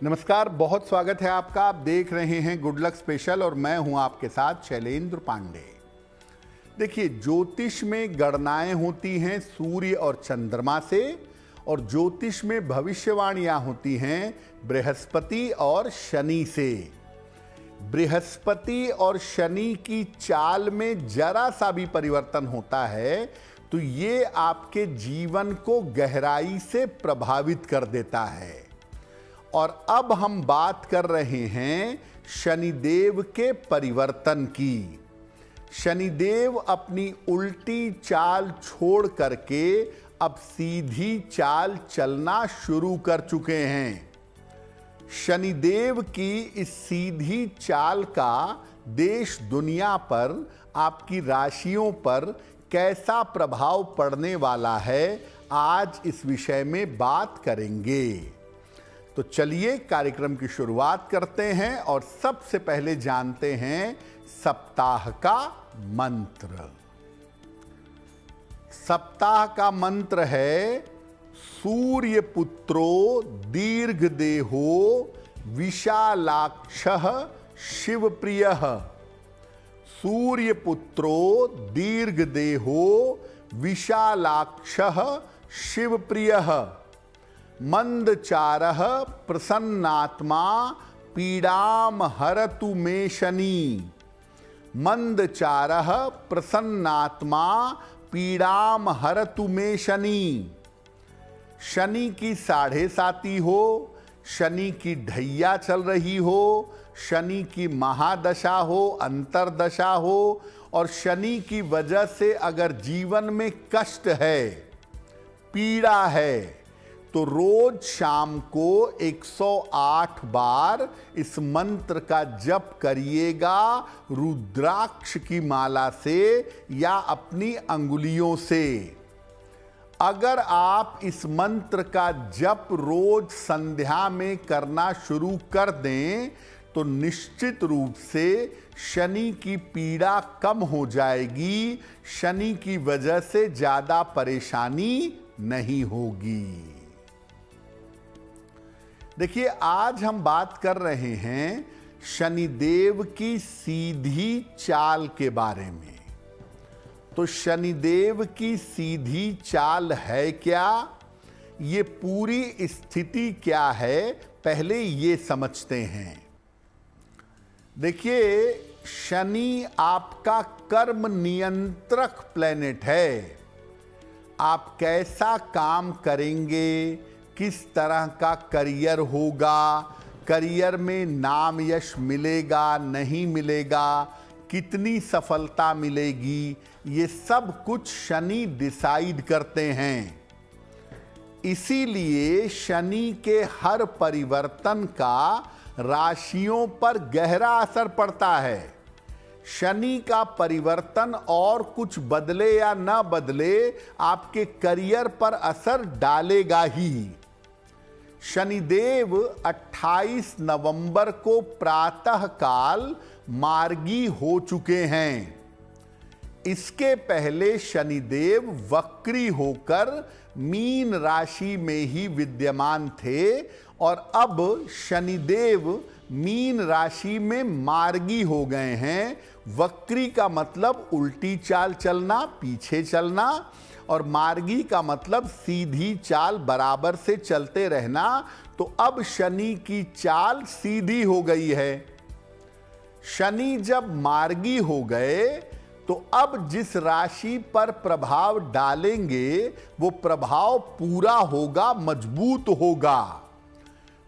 नमस्कार, बहुत स्वागत है आपका। आप देख रहे हैं गुड लक स्पेशल और मैं हूं आपके साथ शैलेंद्र पांडे। देखिए, ज्योतिष में गणनाएं होती हैं सूर्य और चंद्रमा से, और ज्योतिष में भविष्यवाणियां होती हैं बृहस्पति और शनि से। बृहस्पति और शनि की चाल में जरा सा भी परिवर्तन होता है तो ये आपके जीवन को गहराई से प्रभावित कर देता है। और अब हम बात कर रहे हैं शनिदेव के परिवर्तन की। शनिदेव अपनी उल्टी चाल छोड़ करके अब सीधी चाल चलना शुरू कर चुके हैं। शनिदेव की इस सीधी चाल का देश दुनिया पर, आपकी राशियों पर कैसा प्रभाव पड़ने वाला है, आज इस विषय में बात करेंगे। तो चलिए कार्यक्रम की शुरुआत करते हैं और सबसे पहले जानते हैं सप्ताह का मंत्र। सप्ताह का मंत्र है सूर्य पुत्रो दीर्घदेहो विशालाक्षः शिवप्रियः। सूर्य पुत्रो दीर्घदेहो विशालाक्षः शिवप्रियः। मंदचारः प्रसन्नात्मा पीड़ाम हरतु मे शनि। मंदचारः प्रसन्नात्मा पीड़ाम हरतु मे शनि। शनि की 7.5 हो, शनि की ढैया चल रही हो, शनि की महादशा हो, अंतरदशा हो, और शनि की वजह से अगर जीवन में कष्ट है, पीड़ा है, तो रोज शाम को 108 बार इस मंत्र का जप करिएगा, रुद्राक्ष की माला से या अपनी अंगुलियों से। अगर आप इस मंत्र का जप रोज संध्या में करना शुरू कर दें तो निश्चित रूप से शनि की पीड़ा कम हो जाएगी, शनि की वजह से ज्यादा परेशानी नहीं होगी। देखिए, आज हम बात कर रहे हैं शनिदेव की सीधी चाल के बारे में। तो शनिदेव की सीधी चाल है क्या, ये पूरी स्थिति क्या है, पहले ये समझते हैं। देखिए, शनि आपका कर्म नियंत्रक प्लेनेट है। आप कैसा काम करेंगे, किस तरह का करियर होगा, करियर में नाम यश मिलेगा नहीं मिलेगा, कितनी सफलता मिलेगी, ये सब कुछ शनि डिसाइड करते हैं। इसीलिए शनि के हर परिवर्तन का राशियों पर गहरा असर पड़ता है। शनि का परिवर्तन और कुछ बदले या न बदले, आपके करियर पर असर डालेगा ही। शनिदेव 28 नवंबर को प्रातः काल मार्गी हो चुके हैं। इसके पहले शनिदेव वक्री होकर मीन राशि में ही विद्यमान थे, और अब शनिदेव मीन राशि में मार्गी हो गए हैं। वक्री का मतलब उल्टी चाल चलना, पीछे चलना, और मार्गी का मतलब सीधी चाल बराबर से चलते रहना। तो अब शनि की चाल सीधी हो गई है। शनि जब मार्गी हो गए तो अब जिस राशि पर प्रभाव डालेंगे वो प्रभाव पूरा होगा, मजबूत होगा।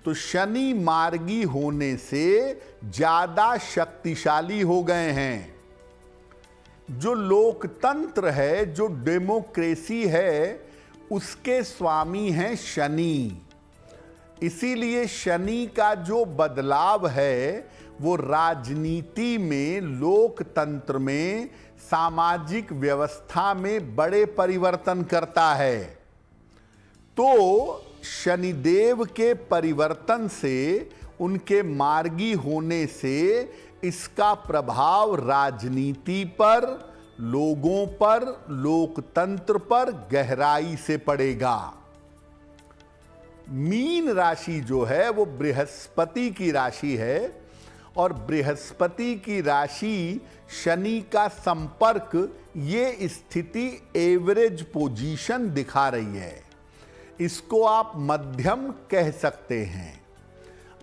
तो शनि मार्गी होने से ज्यादा शक्तिशाली हो गए हैं। जो लोकतंत्र है, जो डेमोक्रेसी है, उसके स्वामी हैं शनि। इसीलिए शनि का जो बदलाव है वो राजनीति में, लोकतंत्र में, सामाजिक व्यवस्था में बड़े परिवर्तन करता है। तो शनिदेव के परिवर्तन से, उनके मार्गी होने से इसका प्रभाव राजनीति पर, लोगों पर, लोकतंत्र पर गहराई से पड़ेगा। मीन राशि जो है वो बृहस्पति की राशि है और बृहस्पति की राशि शनि का संपर्क, ये स्थिति एवरेज पोजीशन दिखा रही है। इसको आप मध्यम कह सकते हैं।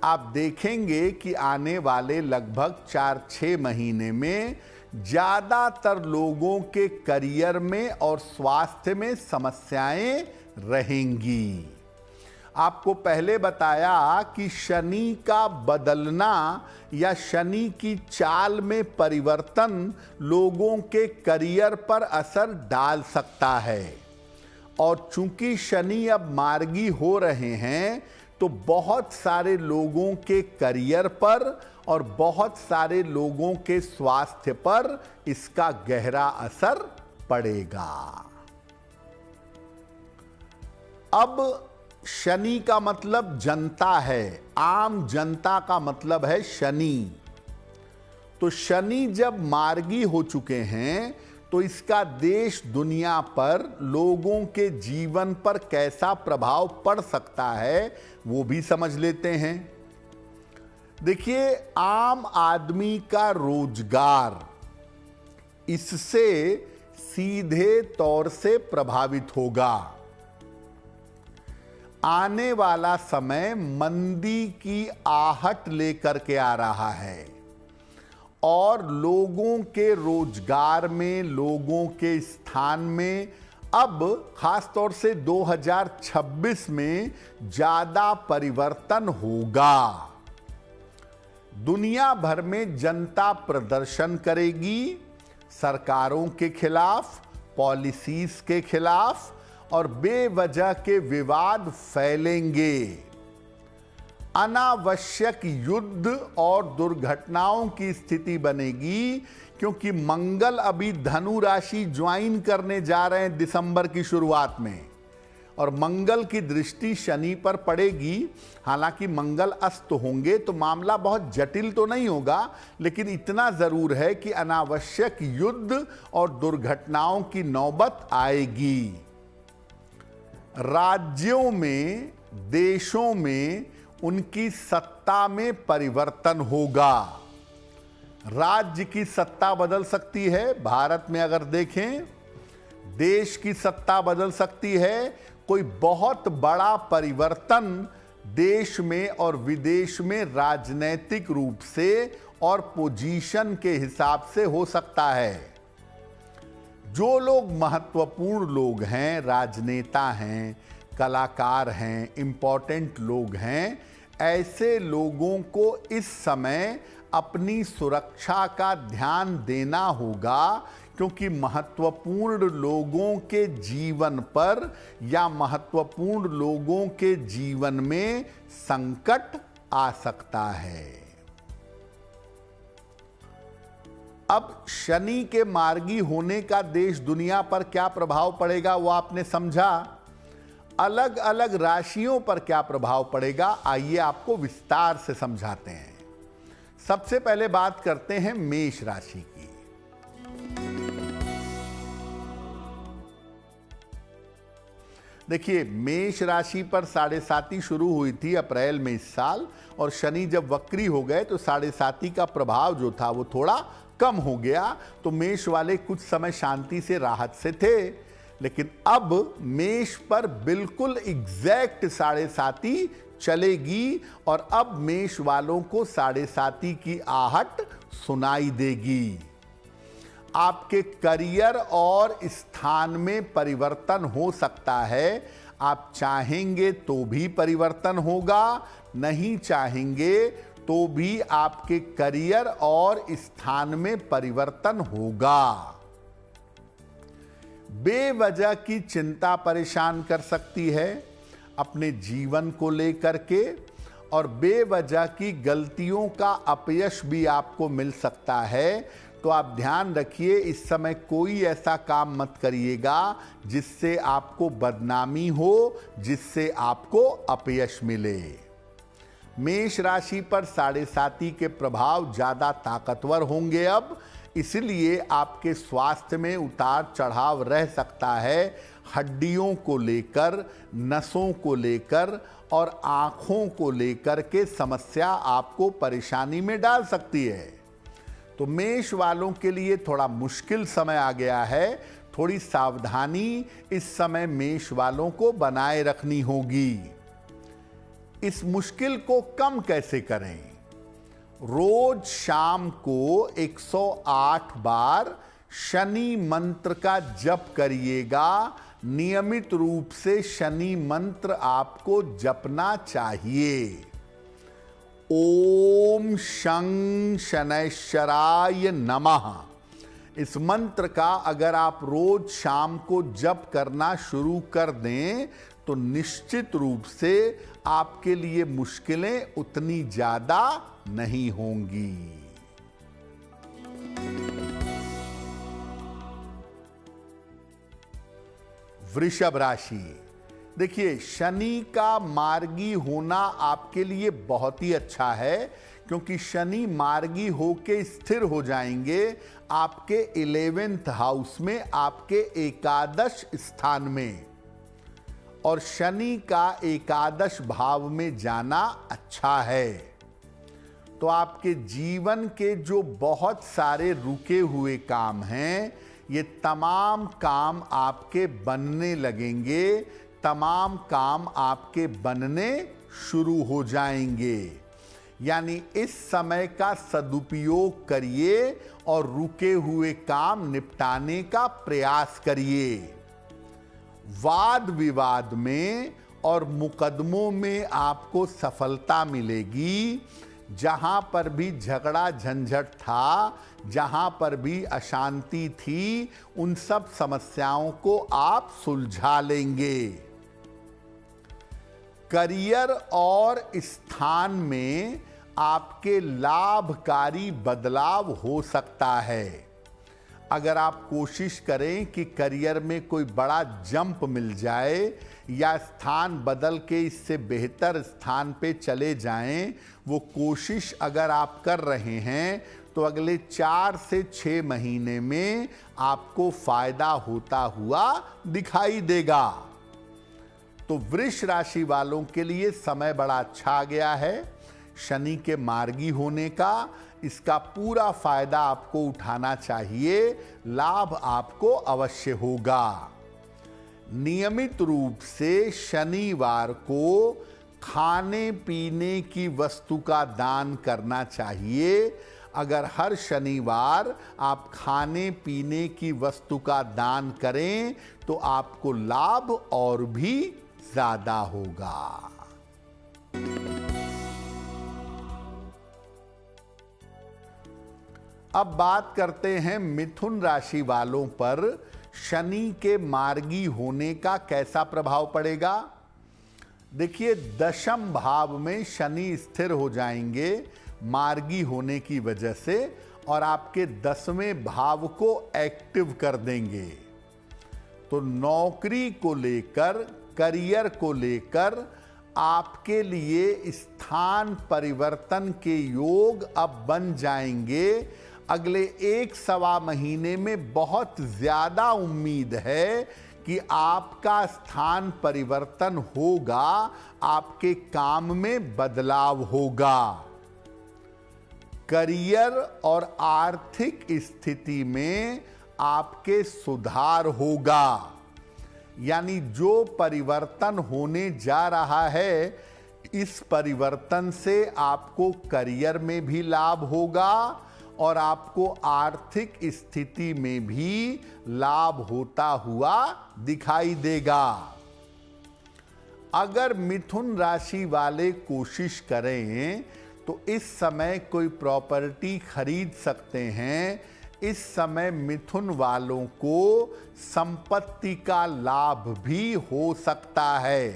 आप देखेंगे कि आने वाले लगभग 4-6 महीने में ज्यादातर लोगों के करियर में और स्वास्थ्य में समस्याएं रहेंगी। आपको पहले बताया कि शनि का बदलना या शनि की चाल में परिवर्तन लोगों के करियर पर असर डाल सकता है। और चूंकि शनि अब मार्गी हो रहे हैं तो बहुत सारे लोगों के करियर पर और बहुत सारे लोगों के स्वास्थ्य पर इसका गहरा असर पड़ेगा। अब शनि का मतलब जनता है, आम जनता का मतलब है शनि। तो शनि जब मार्गी हो चुके हैं तो इसका देश दुनिया पर लोगों के जीवन पर कैसा प्रभाव पड़ सकता है वो भी समझ लेते हैं। देखिए, आम आदमी का रोजगार इससे सीधे तौर से प्रभावित होगा। आने वाला समय मंदी की आहट लेकर के आ रहा है और लोगों के रोजगार में, लोगों के स्थान में अब खास तौर से 2026 में ज्यादा परिवर्तन होगा। दुनिया भर में जनता प्रदर्शन करेगी, सरकारों के खिलाफ, पॉलिसीज के खिलाफ, और बेवजह के विवाद फैलेंगे। अनावश्यक युद्ध और दुर्घटनाओं की स्थिति बनेगी क्योंकि मंगल अभी धनु राशि ज्वाइन करने जा रहे हैं दिसंबर की शुरुआत में और मंगल की दृष्टि शनि पर पड़ेगी। हालांकि मंगल अस्त होंगे तो मामला बहुत जटिल तो नहीं होगा, लेकिन इतना जरूर है कि अनावश्यक युद्ध और दुर्घटनाओं की नौबत आएगी। राज्यों में, देशों में उनकी सत्ता में परिवर्तन होगा। राज्य की सत्ता बदल सकती है, भारत में अगर देखें देश की सत्ता बदल सकती है। कोई बहुत बड़ा परिवर्तन देश में और विदेश में राजनैतिक रूप से और पोजीशन के हिसाब से हो सकता है। जो लोग महत्वपूर्ण लोग हैं, राजनेता हैं, कलाकार हैं, इंपॉर्टेंट लोग हैं, ऐसे लोगों को इस समय अपनी सुरक्षा का ध्यान देना होगा क्योंकि महत्वपूर्ण लोगों के जीवन पर या महत्वपूर्ण लोगों के जीवन में संकट आ सकता है। अब शनि के मार्गी होने का देश दुनिया पर क्या प्रभाव पड़ेगा वो आपने समझा। अलग अलग राशियों पर क्या प्रभाव पड़ेगा आइए आपको विस्तार से समझाते हैं। सबसे पहले बात करते हैं मेष राशि की। देखिए, मेष राशि पर 7.5 शुरू हुई थी अप्रैल में इस साल और शनि जब वक्री हो गए तो 7.5 का प्रभाव जो था वो थोड़ा कम हो गया। तो मेष वाले कुछ समय शांति से, राहत से थे, लेकिन अब मेष पर बिल्कुल एग्जैक्ट 7.5 चलेगी और अब मेष वालों को 7.5 की आहट सुनाई देगी। आपके करियर और स्थान में परिवर्तन हो सकता है। आप चाहेंगे तो भी परिवर्तन होगा, नहीं चाहेंगे तो भी आपके करियर और स्थान में परिवर्तन होगा। बेवजह की चिंता परेशान कर सकती है अपने जीवन को लेकर के और बेवजह की गलतियों का अपयश भी आपको मिल सकता है। तो आप ध्यान रखिए, इस समय कोई ऐसा काम मत करिएगा जिससे आपको बदनामी हो, जिससे आपको अपयश मिले। मेष राशि पर 7.5 के प्रभाव ज्यादा ताकतवर होंगे अब, इसलिए आपके स्वास्थ्य में उतार चढ़ाव रह सकता है। हड्डियों को लेकर, नसों को लेकर और आंखों को लेकर के समस्या आपको परेशानी में डाल सकती है। तो मेष वालों के लिए थोड़ा मुश्किल समय आ गया है। थोड़ी सावधानी इस समय मेष वालों को बनाए रखनी होगी। इस मुश्किल को कम कैसे करें? रोज शाम को 108 बार शनि मंत्र का जप करिएगा। नियमित रूप से शनि मंत्र आपको जपना चाहिए। ओम शं शनैश्चराय नमः। इस मंत्र का अगर आप रोज शाम को जप करना शुरू कर दें तो निश्चित रूप से आपके लिए मुश्किलें उतनी ज्यादा नहीं होंगी। वृषभ राशि, देखिए शनि का मार्गी होना आपके लिए बहुत ही अच्छा है, क्योंकि शनि मार्गी होके स्थिर हो जाएंगे आपके 11th हाउस में, आपके एकादश स्थान में। और शनि का एकादश भाव में जाना अच्छा है। तो आपके जीवन के जो बहुत सारे रुके हुए काम हैं, ये तमाम काम आपके बनने लगेंगे, तमाम काम आपके बनने शुरू हो जाएंगे। यानी इस समय का सदुपयोग करिए और रुके हुए काम निपटाने का प्रयास करिए। वाद विवाद में और मुकदमों में आपको सफलता मिलेगी। जहां पर भी झगड़ा झंझट था, जहां पर भी अशांति थी, उन सब समस्याओं को आप सुलझा लेंगे। करियर और स्थान में आपके लाभकारी बदलाव हो सकता है। अगर आप कोशिश करें कि करियर में कोई बड़ा जंप मिल जाए या स्थान बदल के इससे बेहतर स्थान पे चले जाएं, वो कोशिश अगर आप कर रहे हैं तो अगले 4 से 6 महीने में आपको फायदा होता हुआ दिखाई देगा। तो वृष राशि वालों के लिए समय बड़ा अच्छा आ गया है। शनि के मार्गी होने का इसका पूरा फायदा आपको उठाना चाहिए। लाभ आपको अवश्य होगा। नियमित रूप से शनिवार को खाने पीने की वस्तु का दान करना चाहिए। अगर हर शनिवार आप खाने पीने की वस्तु का दान करें तो आपको लाभ और भी ज्यादा होगा। अब बात करते हैं मिथुन राशि वालों पर शनि के मार्गी होने का कैसा प्रभाव पड़ेगा। देखिए, दशम भाव में शनि स्थिर हो जाएंगे मार्गी होने की वजह से, और आपके 10वें भाव को एक्टिव कर देंगे। तो नौकरी को लेकर, करियर को लेकर आपके लिए स्थान परिवर्तन के योग अब बन जाएंगे। अगले 1-1.25 महीने में बहुत ज्यादा उम्मीद है कि आपका स्थान परिवर्तन होगा, आपके काम में बदलाव होगा। करियर और आर्थिक स्थिति में आपके सुधार होगा। यानी जो परिवर्तन होने जा रहा है, इस परिवर्तन से आपको करियर में भी लाभ होगा और आपको आर्थिक स्थिति में भी लाभ होता हुआ दिखाई देगा। अगर मिथुन राशि वाले कोशिश करें तो इस समय कोई प्रॉपर्टी खरीद सकते हैं। इस समय मिथुन वालों को संपत्ति का लाभ भी हो सकता है।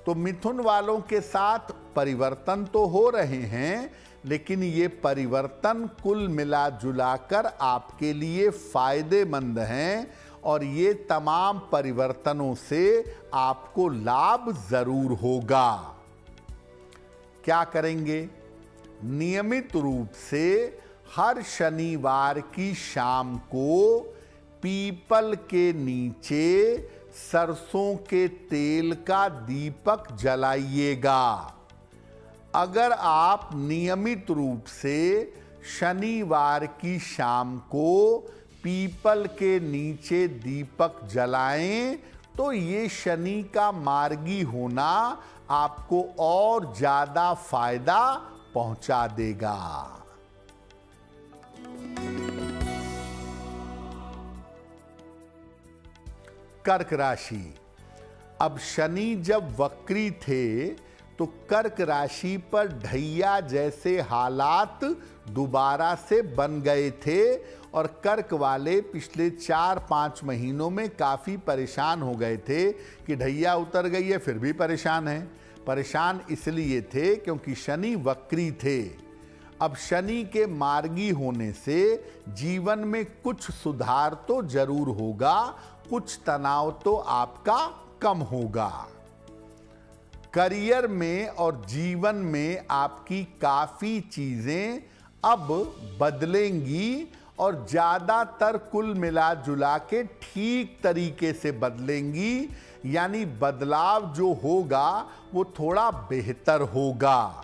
तो मिथुन वालों के साथ परिवर्तन तो हो रहे हैं, लेकिन ये परिवर्तन कुल मिला जुलाकर आपके लिए फायदेमंद हैं और ये तमाम परिवर्तनों से आपको लाभ जरूर होगा। क्या करेंगे? नियमित रूप से हर शनिवार की शाम को पीपल के नीचे सरसों के तेल का दीपक जलाइएगा। अगर आप नियमित रूप से शनिवार की शाम को पीपल के नीचे दीपक जलाएं तो ये शनि का मार्गी होना आपको और ज्यादा फायदा पहुंचा देगा। कर्क राशि। अब शनि जब वक्री थे तो कर्क राशि पर ढैया जैसे हालात दोबारा से बन गए थे और कर्क वाले पिछले 4-5 महीनों में काफी परेशान हो गए थे कि ढैया उतर गई है फिर भी परेशान है। परेशान इसलिए थे क्योंकि शनि वक्री थे। अब शनि के मार्गी होने से जीवन में कुछ सुधार तो जरूर होगा, कुछ तनाव तो आपका कम होगा। करियर में और जीवन में आपकी काफी चीजें अब बदलेंगी और ज्यादातर कुल मिला जुला के ठीक तरीके से बदलेंगी, यानी बदलाव जो होगा वो थोड़ा बेहतर होगा।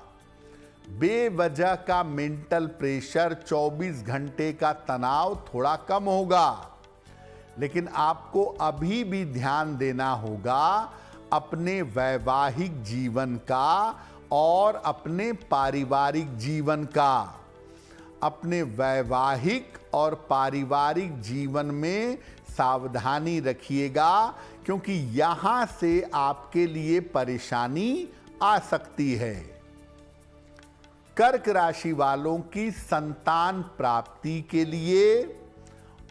बेवजह का मेंटल प्रेशर, 24 घंटे का तनाव थोड़ा कम होगा। लेकिन आपको अभी भी ध्यान देना होगा अपने वैवाहिक जीवन का और अपने पारिवारिक जीवन का। अपने वैवाहिक और पारिवारिक जीवन में सावधानी रखिएगा क्योंकि यहां से आपके लिए परेशानी आ सकती है। कर्क राशि वालों की संतान प्राप्ति के लिए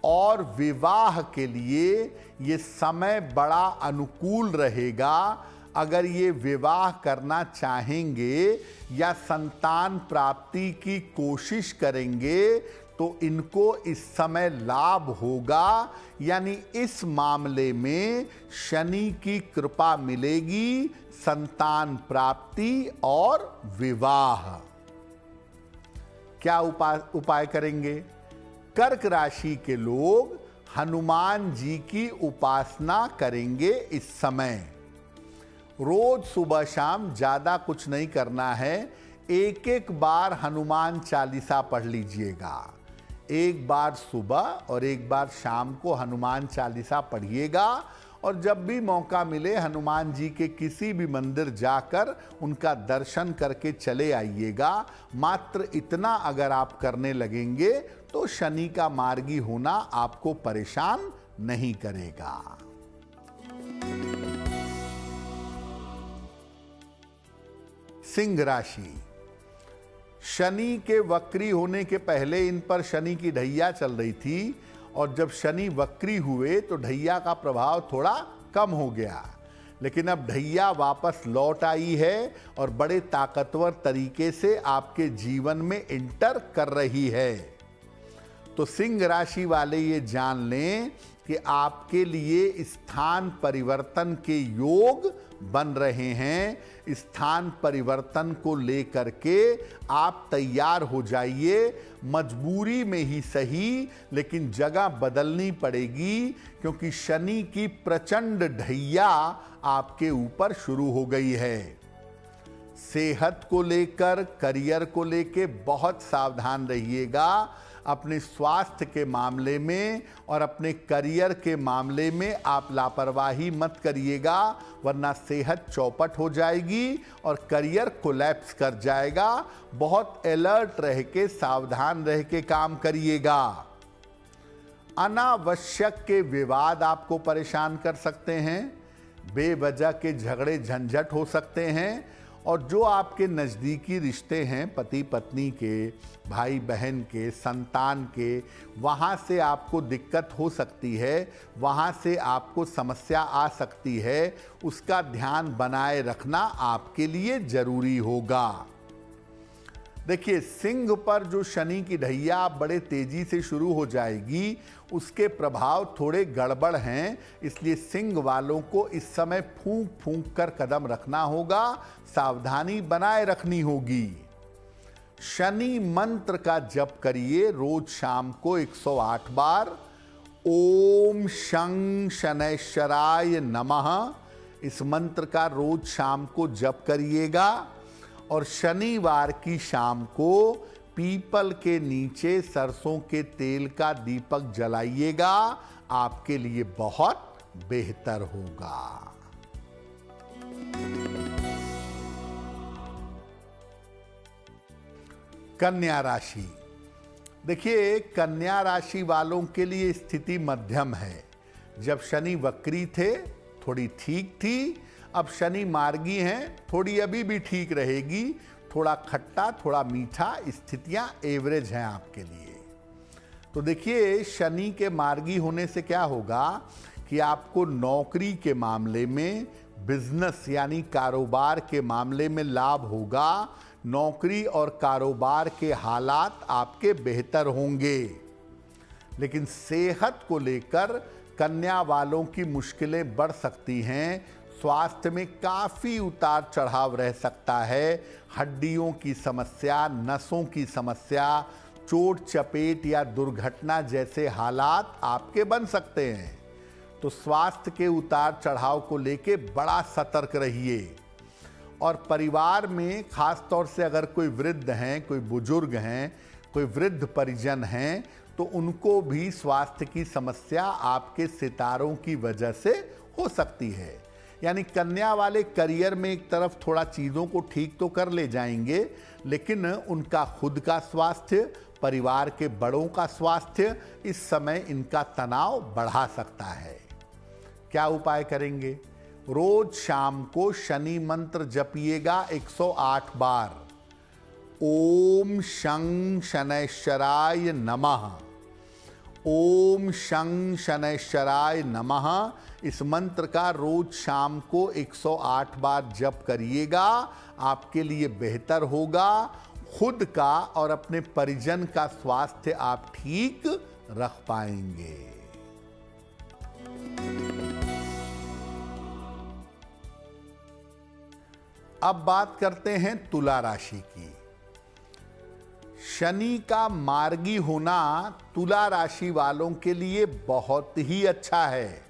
और विवाह के लिए ये समय बड़ा अनुकूल रहेगा। अगर ये विवाह करना चाहेंगे या संतान प्राप्ति की कोशिश करेंगे तो इनको इस समय लाभ होगा, यानी इस मामले में शनि की कृपा मिलेगी, संतान प्राप्ति और विवाह। क्या उपाय करेंगे? कर्क राशि के लोग हनुमान जी की उपासना करेंगे इस समय। रोज सुबह शाम ज्यादा कुछ नहीं करना है, एक एक बार हनुमान चालीसा पढ़ लीजिएगा। एक बार सुबह और एक बार शाम को हनुमान चालीसा पढ़िएगा और जब भी मौका मिले हनुमान जी के किसी भी मंदिर जाकर उनका दर्शन करके चले आइएगा। मात्र इतना अगर आप करने लगेंगे तो शनि का मार्गी होना आपको परेशान नहीं करेगा। सिंह राशि। शनि के वक्री होने के पहले इन पर शनि की ढैया चल रही थी और जब शनि वक्री हुए तो ढैया का प्रभाव थोड़ा कम हो गया, लेकिन अब ढैया वापस लौट आई है और बड़े ताकतवर तरीके से आपके जीवन में इंटर कर रही है। तो सिंह राशि वाले ये जान लें कि आपके लिए स्थान परिवर्तन के योग बन रहे हैं। स्थान परिवर्तन को लेकर के आप तैयार हो जाइए। मजबूरी में ही सही, लेकिन जगह बदलनी पड़ेगी क्योंकि शनि की प्रचंड ढैया आपके ऊपर शुरू हो गई है। सेहत को लेकर, करियर को लेकर बहुत सावधान रहिएगा। अपने स्वास्थ्य के मामले में और अपने करियर के मामले में आप लापरवाही मत करिएगा, वरना सेहत चौपट हो जाएगी और करियर कोलैप्स कर जाएगा। बहुत अलर्ट रह के, सावधान रह के काम करिएगा। अनावश्यक के विवाद आपको परेशान कर सकते हैं, बेवजह के झगड़े झंझट हो सकते हैं और जो आपके नज़दीकी रिश्ते हैं, पति पत्नी के, भाई बहन के, संतान के, वहाँ से आपको दिक्कत हो सकती है, वहाँ से आपको समस्या आ सकती है। उसका ध्यान बनाए रखना आपके लिए जरूरी होगा। देखिए, सिंह पर जो शनि की ढैया बड़े तेजी से शुरू हो जाएगी, उसके प्रभाव थोड़े गड़बड़ हैं, इसलिए सिंह वालों को इस समय फूंक फूंक कर कदम रखना होगा, सावधानी बनाए रखनी होगी। शनि मंत्र का जप करिए रोज शाम को 108 बार। ओम शं शनैश्चराय नमः, इस मंत्र का रोज शाम को जप करिएगा। और शनिवार की शाम को पीपल के नीचे सरसों के तेल का दीपक जलाइएगा, आपके लिए बहुत बेहतर होगा। कन्या राशि, देखिए कन्या राशि वालों के लिए स्थिति मध्यम है। जब शनि वक्री थे थोड़ी ठीक थी, अब शनि मार्गी हैं, थोड़ी अभी भी ठीक रहेगी। थोड़ा खट्टा थोड़ा मीठा, स्थितियां एवरेज हैं आपके लिए। तो देखिए शनि के मार्गी होने से क्या होगा कि आपको नौकरी के मामले में, बिजनेस यानी कारोबार के मामले में लाभ होगा। नौकरी और कारोबार के हालात आपके बेहतर होंगे। लेकिन सेहत को लेकर कन्या वालों की मुश्किलें बढ़ सकती हैं। स्वास्थ्य में काफ़ी उतार चढ़ाव रह सकता है। हड्डियों की समस्या, नसों की समस्या, चोट चपेट या दुर्घटना जैसे हालात आपके बन सकते हैं। तो स्वास्थ्य के उतार चढ़ाव को लेके बड़ा सतर्क रहिए। और परिवार में खास तौर से अगर कोई वृद्ध हैं, कोई बुजुर्ग हैं, कोई वृद्ध परिजन हैं, तो उनको भी स्वास्थ्य की समस्या आपके सितारों की वजह से हो सकती है। यानी कन्या वाले करियर में एक तरफ थोड़ा चीज़ों को ठीक तो कर ले जाएंगे, लेकिन उनका खुद का स्वास्थ्य, परिवार के बड़ों का स्वास्थ्य इस समय इनका तनाव बढ़ा सकता है। क्या उपाय करेंगे? रोज शाम को शनि मंत्र जपिएगा 108 बार। ओम शं शनैश्चराय नमः, ओम शं शनैश्चराय नमः, इस मंत्र का रोज शाम को 108 बार जप करिएगा, आपके लिए बेहतर होगा। खुद का और अपने परिजन का स्वास्थ्य आप ठीक रख पाएंगे। अब बात करते हैं तुला राशि की। शनि का मार्गी होना तुला राशि वालों के लिए बहुत ही अच्छा है।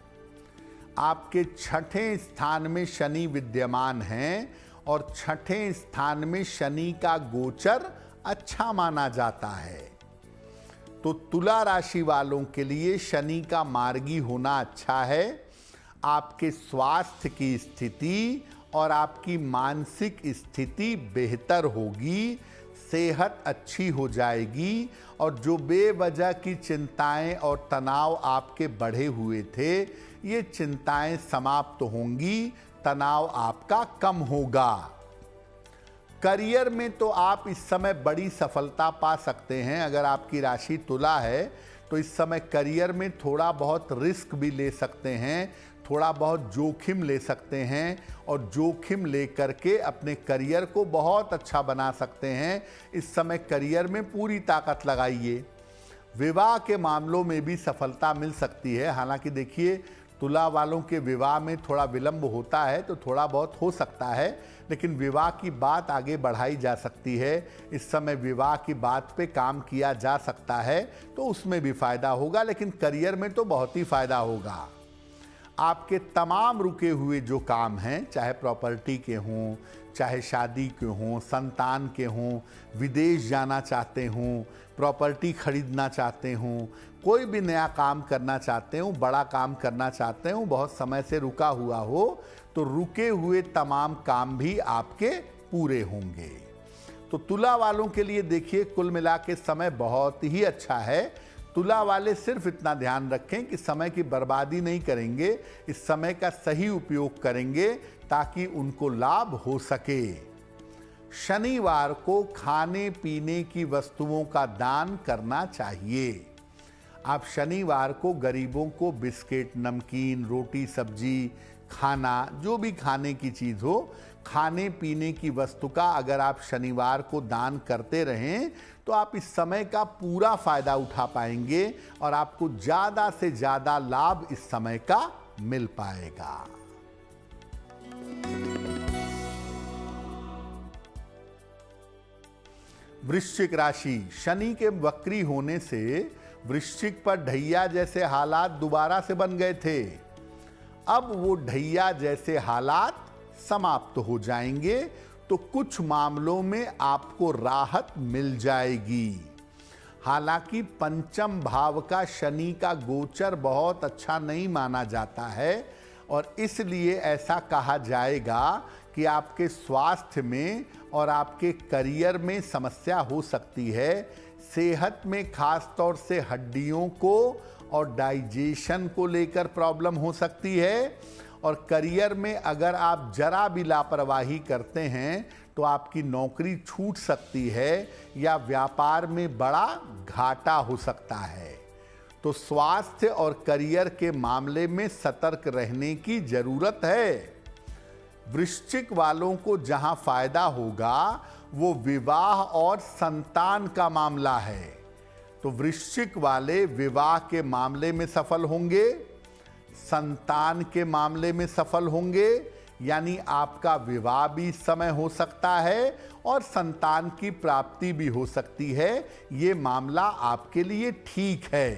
आपके छठे स्थान में शनि विद्यमान हैं और छठे स्थान में शनि का गोचर अच्छा माना जाता है। तो तुला राशि वालों के लिए शनि का मार्गी होना अच्छा है। आपके स्वास्थ्य की स्थिति और आपकी मानसिक स्थिति बेहतर होगी, सेहत अच्छी हो जाएगी और जो बेवजह की चिंताएं और तनाव आपके बढ़े हुए थे, ये चिंताएं समाप्त होंगी, तनाव आपका कम होगा। करियर में तो आप इस समय बड़ी सफलता पा सकते हैं। अगर आपकी राशि तुला है तो इस समय करियर में थोड़ा बहुत रिस्क भी ले सकते हैं, थोड़ा बहुत जोखिम ले सकते हैं और जोखिम लेकर के अपने करियर को बहुत अच्छा बना सकते हैं। इस समय करियर में पूरी ताकत लगाइए। विवाह के मामलों में भी सफलता मिल सकती है। हालांकि देखिए तुला वालों के विवाह में थोड़ा विलंब होता है तो थोड़ा बहुत हो सकता है, लेकिन विवाह की बात आगे बढ़ाई जा सकती है। इस समय विवाह की बात पे काम किया जा सकता है तो उसमें भी फायदा होगा, लेकिन करियर में तो बहुत ही फायदा होगा। आपके तमाम रुके हुए जो काम हैं, चाहे प्रॉपर्टी के हों, चाहे शादी के हों, संतान के हों, विदेश जाना चाहते हों, प्रॉपर्टी खरीदना चाहते हों, कोई भी नया काम करना चाहते हो, बड़ा काम करना चाहते हो, बहुत समय से रुका हुआ हो, तो रुके हुए तमाम काम भी आपके पूरे होंगे। तो तुला वालों के लिए देखिए कुल मिला के समय बहुत ही अच्छा है। तुला वाले सिर्फ इतना ध्यान रखें कि समय की बर्बादी नहीं करेंगे, इस समय का सही उपयोग करेंगे ताकि उनको लाभ हो सके। शनिवार को खाने पीने की वस्तुओं का दान करना चाहिए। आप शनिवार को गरीबों को बिस्किट, नमकीन, रोटी, सब्जी, खाना, जो भी खाने की चीज़ हो, खाने पीने की वस्तु का अगर आप शनिवार को दान करते रहें तो आप इस समय का पूरा फायदा उठा पाएंगे और आपको ज़्यादा से ज़्यादा लाभ इस समय का मिल पाएगा। वृश्चिक राशि, शनि के वक्री होने से वृश्चिक पर ढैया जैसे हालात दोबारा से बन गए थे। अब वो ढैया जैसे हालात समाप्त हो जाएंगे, तो कुछ मामलों में आपको राहत मिल जाएगी। हालांकि पंचम भाव का शनि का गोचर बहुत अच्छा नहीं माना जाता है और इसलिए ऐसा कहा जाएगा कि आपके स्वास्थ्य में और आपके करियर में समस्या हो सकती है। सेहत में खास तौर से हड्डियों को और डाइजेशन को लेकर प्रॉब्लम हो सकती है और करियर में अगर आप जरा भी लापरवाही करते हैं तो आपकी नौकरी छूट सकती है या व्यापार में बड़ा घाटा हो सकता है। तो स्वास्थ्य और करियर के मामले में सतर्क रहने की जरूरत है। वृश्चिक वालों को जहां फायदा होगा वो विवाह और संतान का मामला है। तो वृश्चिक वाले विवाह के मामले में सफल होंगे, संतान के मामले में सफल होंगे, यानी आपका विवाह भी इस समय हो सकता है और संतान की प्राप्ति भी हो सकती है। ये मामला आपके लिए ठीक है।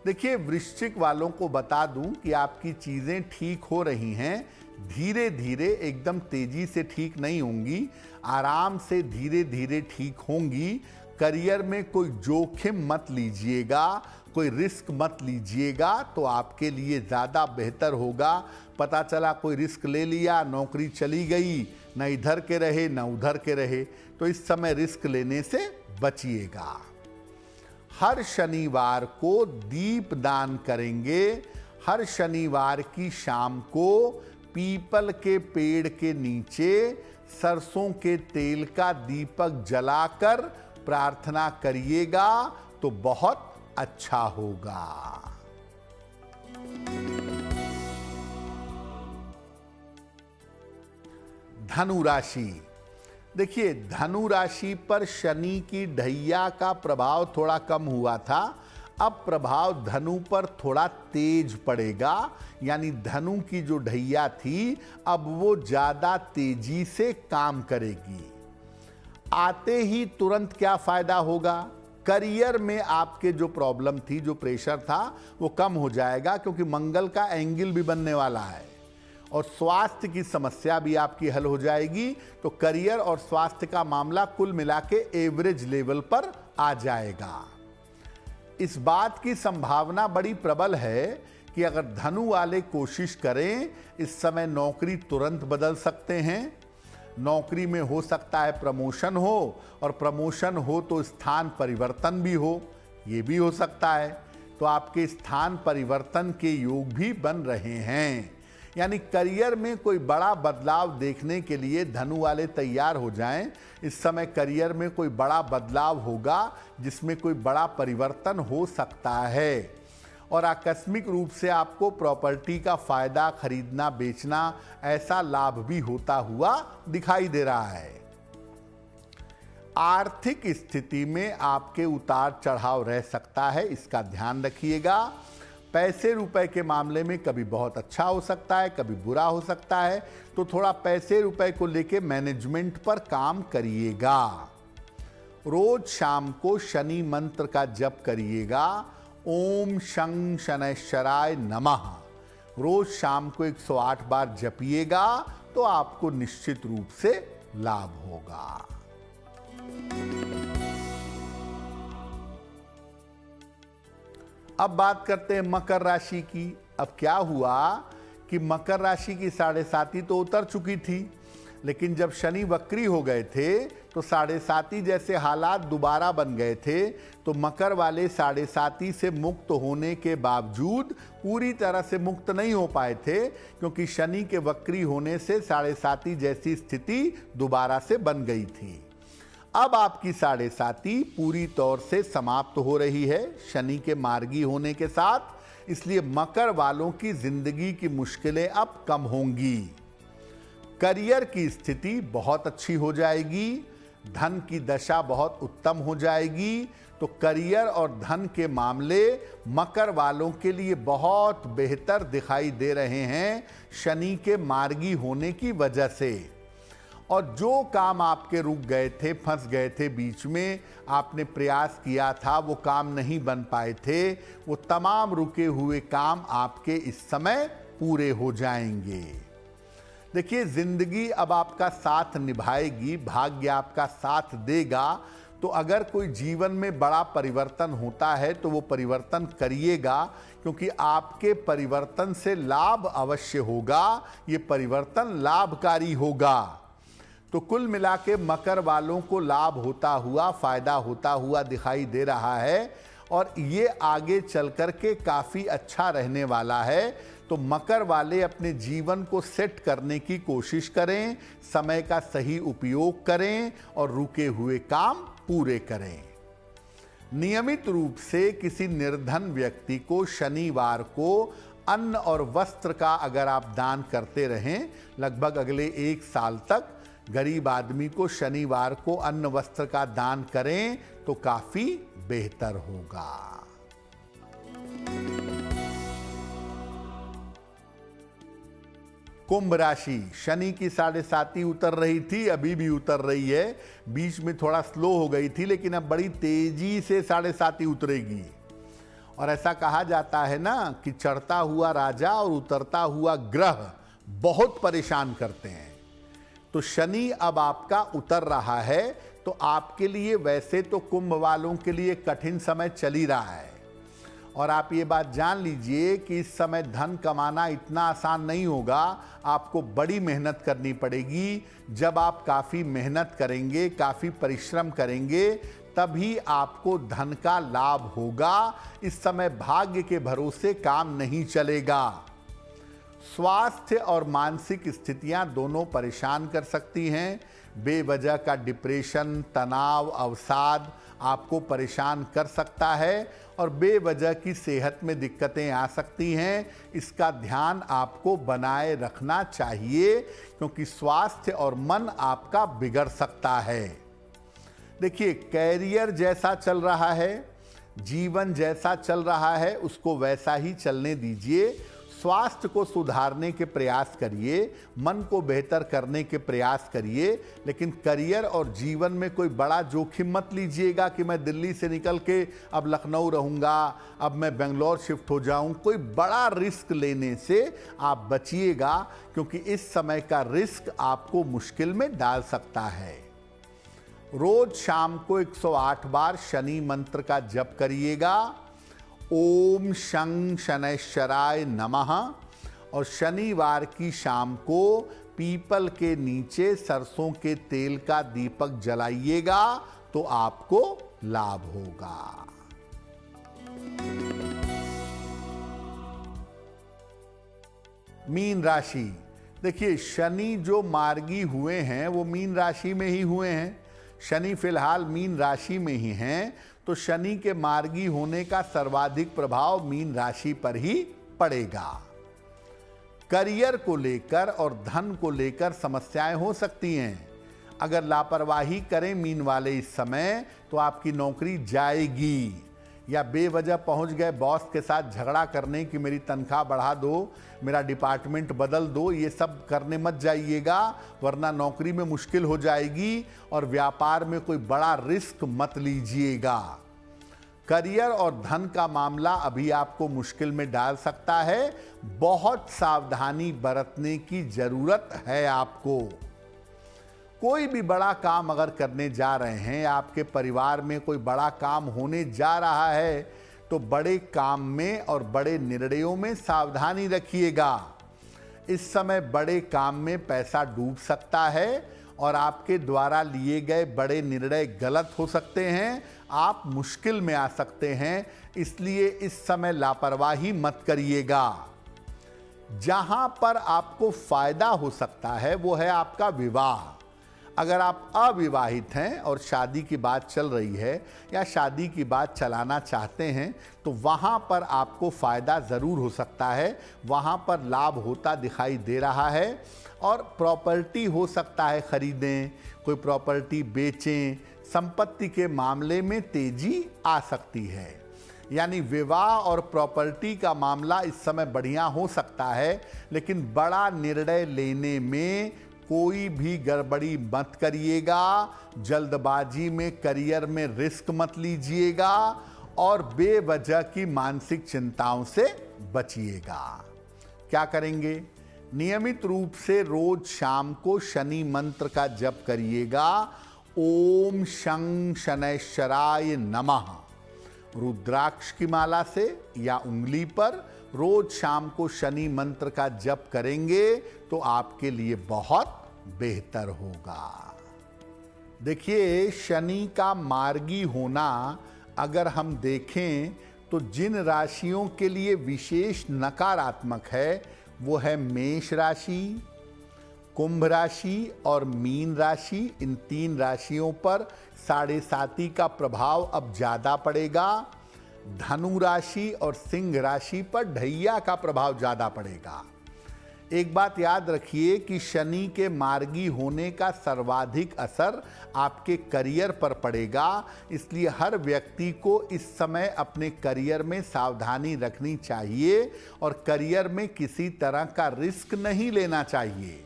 देखिए, वृश्चिक वालों को बता दूं कि आपकी चीजें ठीक हो रही हैं, धीरे धीरे, एकदम तेजी से ठीक नहीं होंगी, आराम से धीरे धीरे ठीक होंगी। करियर में कोई जोखिम मत लीजिएगा, कोई रिस्क मत लीजिएगा, तो आपके लिए ज़्यादा बेहतर होगा। पता चला कोई रिस्क ले लिया, नौकरी चली गई, न इधर के रहे न उधर के रहे, तो इस समय रिस्क लेने से बचिएगा। हर शनिवार को दीप दान करेंगे। हर शनिवार की शाम को पीपल के पेड़ के नीचे सरसों के तेल का दीपक जलाकर प्रार्थना करिएगा तो बहुत अच्छा होगा। धनु राशि, देखिए, धनु राशि पर शनि की ढैया का प्रभाव थोड़ा कम हुआ था। अब प्रभाव धनु पर थोड़ा तेज पड़ेगा, यानी धनु की जो ढैया थी अब वो ज्यादा तेजी से काम करेगी। आते ही तुरंत क्या फायदा होगा? करियर में आपके जो प्रॉब्लम थी, जो प्रेशर था, वो कम हो जाएगा क्योंकि मंगल का एंगल भी बनने वाला है और स्वास्थ्य की समस्या भी आपकी हल हो जाएगी। तो करियर और स्वास्थ्य का मामला कुल मिला के एवरेज लेवल पर आ जाएगा। इस बात की संभावना बड़ी प्रबल है कि अगर धनु वाले कोशिश करें, इस समय नौकरी तुरंत बदल सकते हैं। नौकरी में हो सकता है प्रमोशन हो और प्रमोशन हो तो स्थान परिवर्तन भी हो, ये भी हो सकता है। तो आपके स्थान परिवर्तन के योग भी बन रहे हैं, यानी करियर में कोई बड़ा बदलाव देखने के लिए धनु वाले तैयार हो जाएं। इस समय करियर में कोई बड़ा बदलाव होगा जिसमें कोई बड़ा परिवर्तन हो सकता है और आकस्मिक रूप से आपको प्रॉपर्टी का फायदा, खरीदना बेचना, ऐसा लाभ भी होता हुआ दिखाई दे रहा है। आर्थिक स्थिति में आपके उतार चढ़ाव रह सकता है, इसका ध्यान रखिएगा। पैसे रुपए के मामले में कभी बहुत अच्छा हो सकता है, कभी बुरा हो सकता है, तो थोड़ा पैसे रुपए को लेके मैनेजमेंट पर काम करिएगा। रोज शाम को शनि मंत्र का जप करिएगा, ओम शं शनैश्चराय नमः। रोज शाम को 108 बार जपिएगा तो आपको निश्चित रूप से लाभ होगा। अब बात करते हैं मकर राशि की। अब क्या हुआ कि मकर राशि की 7.5 तो उतर चुकी थी, लेकिन जब शनि वक्री हो गए थे तो 7.5 जैसे हालात दोबारा बन गए थे। तो मकर वाले 7.5 से मुक्त होने के बावजूद पूरी तरह से मुक्त नहीं हो पाए थे, क्योंकि शनि के वक्री होने से 7.5 जैसी स्थिति दोबारा से बन गई थी। अब आपकी 7.5 पूरी तौर से समाप्त हो रही है शनि के मार्गी होने के साथ, इसलिए मकर वालों की जिंदगी की मुश्किलें अब कम होंगी। करियर की स्थिति बहुत अच्छी हो जाएगी, धन की दशा बहुत उत्तम हो जाएगी। तो करियर और धन के मामले मकर वालों के लिए बहुत बेहतर दिखाई दे रहे हैं शनि के मार्गी होने की वजह से। और जो काम आपके रुक गए थे, फंस गए थे बीच में, आपने प्रयास किया था, वो काम नहीं बन पाए थे, वो तमाम रुके हुए काम आपके इस समय पूरे हो जाएंगे। देखिए, जिंदगी अब आपका साथ निभाएगी, भाग्य आपका साथ देगा। तो अगर कोई जीवन में बड़ा परिवर्तन होता है तो वो परिवर्तन करिएगा, क्योंकि आपके परिवर्तन से लाभ अवश्य होगा, ये परिवर्तन लाभकारी होगा। तो कुल मिला के मकर वालों को लाभ होता हुआ, फायदा होता हुआ दिखाई दे रहा है और ये आगे चल कर के काफ़ी अच्छा रहने वाला है। तो मकर वाले अपने जीवन को सेट करने की कोशिश करें, समय का सही उपयोग करें और रुके हुए काम पूरे करें। नियमित रूप से किसी निर्धन व्यक्ति को शनिवार को अन्न और वस्त्र का अगर आप दान करते रहें, लगभग अगले 1 साल तक गरीब आदमी को शनिवार को अन्न वस्त्र का दान करें तो काफी बेहतर होगा। कुंभ राशि, शनि की 7.5 उतर रही थी, अभी भी उतर रही है। बीच में थोड़ा स्लो हो गई थी, लेकिन अब बड़ी तेजी से 7.5 उतरेगी। और ऐसा कहा जाता है ना कि चढ़ता हुआ राजा और उतरता हुआ ग्रह बहुत परेशान करते हैं। तो शनि अब आपका उतर रहा है, तो आपके लिए वैसे तो कुंभ वालों के लिए कठिन समय चल ही रहा है। और आप ये बात जान लीजिए कि इस समय धन कमाना इतना आसान नहीं होगा, आपको बड़ी मेहनत करनी पड़ेगी। जब आप काफ़ी मेहनत करेंगे, काफ़ी परिश्रम करेंगे, तभी आपको धन का लाभ होगा। इस समय भाग्य के भरोसे काम नहीं चलेगा। स्वास्थ्य और मानसिक स्थितियां दोनों परेशान कर सकती हैं। बेवजह का डिप्रेशन, तनाव, अवसाद आपको परेशान कर सकता है और बेवजह की सेहत में दिक्कतें आ सकती हैं। इसका ध्यान आपको बनाए रखना चाहिए, क्योंकि स्वास्थ्य और मन आपका बिगड़ सकता है। देखिए, कैरियर जैसा चल रहा है, जीवन जैसा चल रहा है, उसको वैसा ही चलने दीजिए। स्वास्थ्य को सुधारने के प्रयास करिए, मन को बेहतर करने के प्रयास करिए, लेकिन करियर और जीवन में कोई बड़ा जोखिम मत लीजिएगा कि मैं दिल्ली से निकल के अब लखनऊ रहूँगा, अब मैं बेंगलोर शिफ्ट हो जाऊँ। कोई बड़ा रिस्क लेने से आप बचिएगा, क्योंकि इस समय का रिस्क आपको मुश्किल में डाल सकता है। रोज शाम को 108 बार शनि मंत्र का जप करिएगा। ओम शं शनैश्चराय नमः। और शनिवार की शाम को पीपल के नीचे सरसों के तेल का दीपक जलाइएगा तो आपको लाभ होगा। मीन राशि, देखिए, शनि जो मार्गी हुए हैं वो मीन राशि में ही हुए हैं। शनि फिलहाल मीन राशि में ही हैं, तो शनि के मार्गी होने का सर्वाधिक प्रभाव मीन राशि पर ही पड़ेगा। करियर को लेकर और धन को लेकर समस्याएं हो सकती हैं। अगर लापरवाही करें मीन वाले इस समय, तो आपकी नौकरी जाएगी। या बेवजह पहुंच गए बॉस के साथ झगड़ा करने की मेरी तनख्वाह बढ़ा दो, मेरा डिपार्टमेंट बदल दो, ये सब करने मत जाइएगा, वरना नौकरी में मुश्किल हो जाएगी। और व्यापार में कोई बड़ा रिस्क मत लीजिएगा। करियर और धन का मामला अभी आपको मुश्किल में डाल सकता है। बहुत सावधानी बरतने की जरूरत है आपको। कोई भी बड़ा काम अगर करने जा रहे हैं, आपके परिवार में कोई बड़ा काम होने जा रहा है, तो बड़े काम में और बड़े निर्णयों में सावधानी रखिएगा। इस समय बड़े काम में पैसा डूब सकता है और आपके द्वारा लिए गए बड़े निर्णय गलत हो सकते हैं। आप मुश्किल में आ सकते हैं, इसलिए इस समय लापरवाही मत करिएगा। जहां पर आपको फायदा हो सकता है वो है आपका विवाह। अगर आप अविवाहित हैं और शादी की बात चल रही है या शादी की बात चलाना चाहते हैं, तो वहाँ पर आपको फ़ायदा ज़रूर हो सकता है, वहाँ पर लाभ होता दिखाई दे रहा है। और प्रॉपर्टी हो सकता है खरीदें, कोई प्रॉपर्टी बेचें, संपत्ति के मामले में तेजी आ सकती है। यानी विवाह और प्रॉपर्टी का मामला इस समय बढ़िया हो सकता है, लेकिन बड़ा निर्णय लेने में कोई भी गड़बड़ी मत करिएगा, जल्दबाजी में करियर में रिस्क मत लीजिएगा और बेवजह की मानसिक चिंताओं से बचिएगा। क्या करेंगे? नियमित रूप से रोज शाम को शनि मंत्र का जप करिएगा। ओम शं शनैश्चराय नमः रुद्राक्ष की माला से या उंगली पर रोज शाम को शनि मंत्र का जप करेंगे तो आपके लिए बहुत बेहतर होगा। देखिए, शनि का मार्गी होना अगर हम देखें तो जिन राशियों के लिए विशेष नकारात्मक है वो है मेष राशि, कुंभ राशि और मीन राशि। इन 3 राशियों पर 7.5 का प्रभाव अब ज्यादा पड़ेगा। धनु राशि और सिंह राशि पर ढैया का प्रभाव ज्यादा पड़ेगा। एक बात याद रखिए कि शनि के मार्गी होने का सर्वाधिक असर आपके करियर पर पड़ेगा, इसलिए हर व्यक्ति को इस समय अपने करियर में सावधानी रखनी चाहिए और करियर में किसी तरह का रिस्क नहीं लेना चाहिए।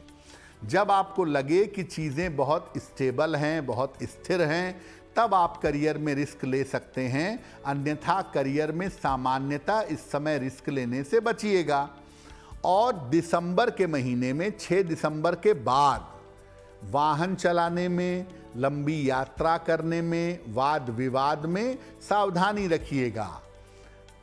जब आपको लगे कि चीज़ें बहुत स्टेबल हैं, बहुत स्थिर हैं, तब आप करियर में रिस्क ले सकते हैं, अन्यथा करियर में सामान्यतः इस समय रिस्क लेने से बचिएगा। और दिसंबर के महीने में 6 दिसंबर के बाद वाहन चलाने में, लंबी यात्रा करने में, वाद विवाद में सावधानी रखिएगा।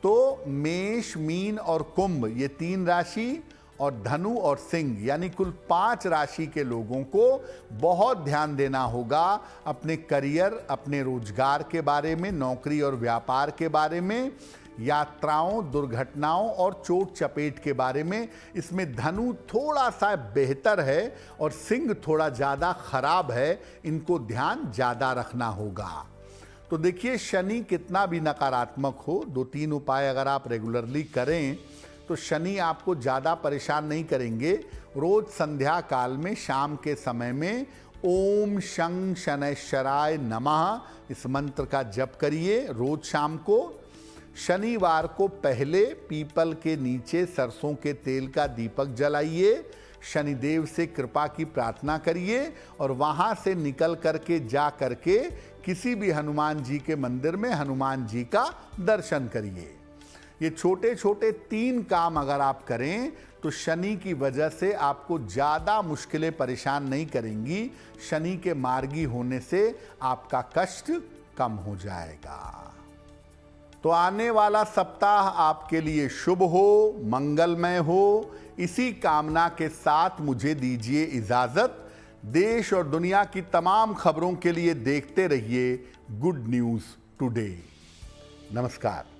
तो मेष, मीन और कुंभ ये 3 राशि और धनु और सिंह यानी कुल 5 राशि के लोगों को बहुत ध्यान देना होगा अपने करियर, अपने रोजगार के बारे में, नौकरी और व्यापार के बारे में, यात्राओं, दुर्घटनाओं और चोट चपेट के बारे में। इसमें धनु थोड़ा सा बेहतर है और सिंह थोड़ा ज़्यादा खराब है, इनको ध्यान ज़्यादा रखना होगा। तो देखिए, शनि कितना भी नकारात्मक हो, 2-3 उपाय अगर आप रेगुलरली करें तो शनि आपको ज़्यादा परेशान नहीं करेंगे। रोज संध्या काल में शाम के समय में ओम शं शनैश्चराय नमः इस मंत्र का जप करिए रोज शाम को। शनिवार को पहले पीपल के नीचे सरसों के तेल का दीपक जलाइए, शनिदेव से कृपा की प्रार्थना करिए और वहां से निकल करके जा करके किसी भी हनुमान जी के मंदिर में हनुमान जी का दर्शन करिए। ये छोटे छोटे 3 काम अगर आप करें तो शनि की वजह से आपको ज़्यादा मुश्किलें परेशान नहीं करेंगी। शनि के मार्गी होने से आपका कष्ट कम हो जाएगा। तो आने वाला सप्ताह आपके लिए शुभ हो, मंगलमय हो, इसी कामना के साथ मुझे दीजिए इजाजत। देश और दुनिया की तमाम खबरों के लिए देखते रहिए गुड न्यूज़ टुडे। नमस्कार।